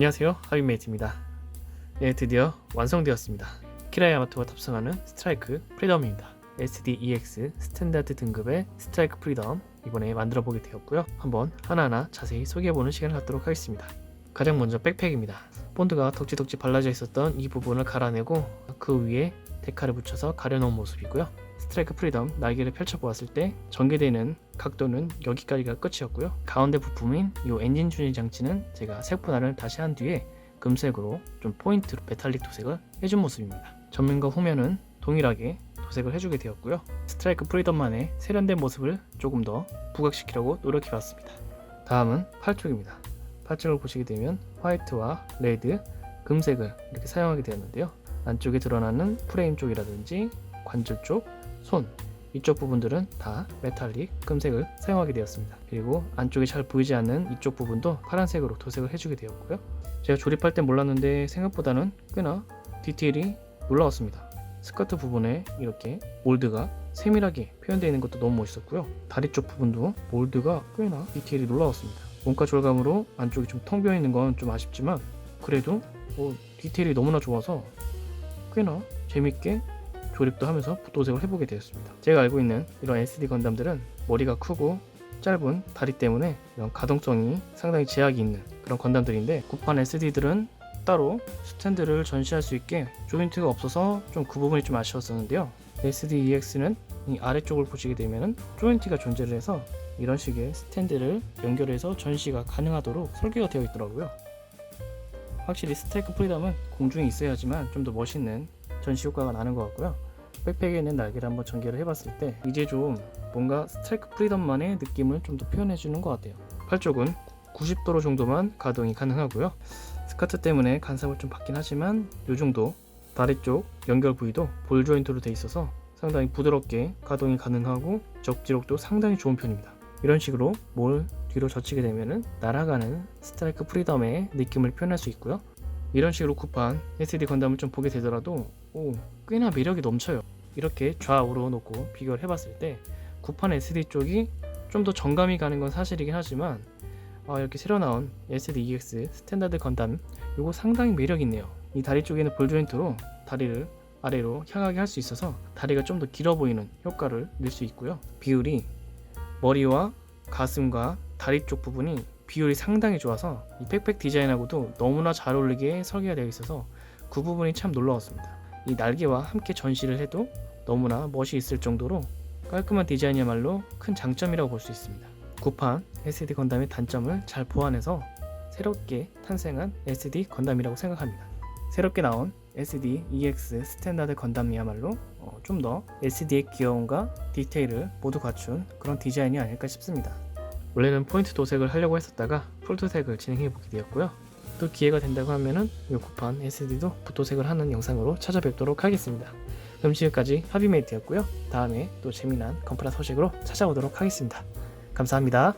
안녕하세요, 하비메이트입니다. 네, 드디어 완성되었습니다. 키라 야마토가 탑승하는 스트라이크 프리덤입니다. SDEX 스탠다드 등급의 스트라이크 프리덤 이번에 만들어 보게 되었고요. 한번 하나하나 자세히 소개해보는 시간을 갖도록 하겠습니다. 가장 먼저 백팩입니다. 본드가 덕지덕지 발라져 있었던 이 부분을 갈아내고 그 위에 데칼을 붙여서 가려놓은 모습이고요. 스트라이크 프리덤 날개를 펼쳐보았을 때 전개되는 각도는 여기까지가 끝이었고요. 가운데 부품인 이 엔진 준위 장치는 제가 색 분할을 다시 한 뒤에 금색으로 좀 포인트로 메탈릭 도색을 해준 모습입니다. 전면과 후면은 동일하게 도색을 해주게 되었고요. 스트라이크 프리덤만의 세련된 모습을 조금 더 부각시키려고 노력해봤습니다. 다음은 팔 쪽입니다. 팔 쪽을 보시게 되면 화이트와 레드, 금색을 이렇게 사용하게 되었는데요. 안쪽에 드러나는 프레임 쪽이라든지 관절 쪽, 손 이쪽 부분들은 다 메탈릭 금색을 사용하게 되었습니다. 그리고 안쪽에 잘 보이지 않는 이쪽 부분도 파란색으로 도색을 해주게 되었고요. 제가 조립할 때 몰랐는데 생각보다는 꽤나 디테일이 놀라웠습니다. 스커트 부분에 이렇게 몰드가 세밀하게 표현되어 있는 것도 너무 멋있었고요. 다리 쪽 부분도 몰드가 꽤나 디테일이 놀라웠습니다. 몸과 절감으로 안쪽이 좀 텅 비어 있는 건 좀 아쉽지만 그래도 디테일이 너무나 좋아서 꽤나 재밌게 조립도 하면서 도색을 해보게 되었습니다. 제가 알고 있는 이런 SD 건담들은 머리가 크고 짧은 다리 때문에 이런 가동성이 상당히 제약이 있는 그런 건담들인데 구판 SD들은 따로 스탠드를 전시할 수 있게 조인트가 없어서 좀 그 부분이 좀 아쉬웠었는데요. SDEX는 이 아래쪽을 보시게 되면 조인트가 존재를 해서 이런 식의 스탠드를 연결해서 전시가 가능하도록 설계가 되어 있더라고요. 확실히 스트라이크 프리덤은 공중에 있어야지만 좀 더 멋있는 전시 효과가 나는 것 같고요. 백팩에 있는 날개를 한번 전개를 해봤을 때 이제 좀 뭔가 스트라이크 프리덤만의 느낌을 좀 더 표현해주는 것 같아요. 팔 쪽은 90도로 정도만 가동이 가능하고요. 스커트 때문에 간섭을 좀 받긴 하지만 이 정도 다리 쪽 연결 부위도 볼 조인트로 되어 있어서 상당히 부드럽게 가동이 가능하고 적지력도 상당히 좋은 편입니다. 이런 식으로 뭘 뒤로 젖히게 되면 날아가는 스트라이크 프리덤의 느낌을 표현할 수 있고요. 이런 식으로 구판 SD 건담을 좀 보게 되더라도 꽤나 매력이 넘쳐요. 이렇게 좌우로 놓고 비교를 해봤을 때 구판 SD 쪽이 좀 더 정감이 가는 건 사실이긴 하지만 이렇게 새로 나온 SDEX 스탠다드 건담 이거 상당히 매력 있네요. 이 다리 쪽에는 볼 조인트로 다리를 아래로 향하게 할 수 있어서 다리가 좀 더 길어 보이는 효과를 낼 수 있고요. 비율이 머리와 가슴과 다리 쪽 부분이 비율이 상당히 좋아서 이 백팩 디자인하고도 너무나 잘 어울리게 설계가 되어 있어서 그 부분이 참 놀라웠습니다. 이 날개와 함께 전시를 해도 너무나 멋이 있을 정도로 깔끔한 디자인이야말로 큰 장점이라고 볼 수 있습니다. 구판 SD 건담의 단점을 잘 보완해서 새롭게 탄생한 SD 건담이라고 생각합니다. 새롭게 나온 SDEX 스탠다드 건담이야말로 좀 더 SD의 귀여움과 디테일을 모두 갖춘 그런 디자인이 아닐까 싶습니다. 원래는 포인트 도색을 하려고 했었다가 풀 도색을 진행해 보게 되었고요. 또 기회가 된다고 하면은 이 구판 SD도 붓도색을 하는 영상으로 찾아뵙도록 하겠습니다. 그럼 지금까지 하비메이트였고요. 다음에 또 재미난 건프라 소식으로 찾아오도록 하겠습니다. 감사합니다.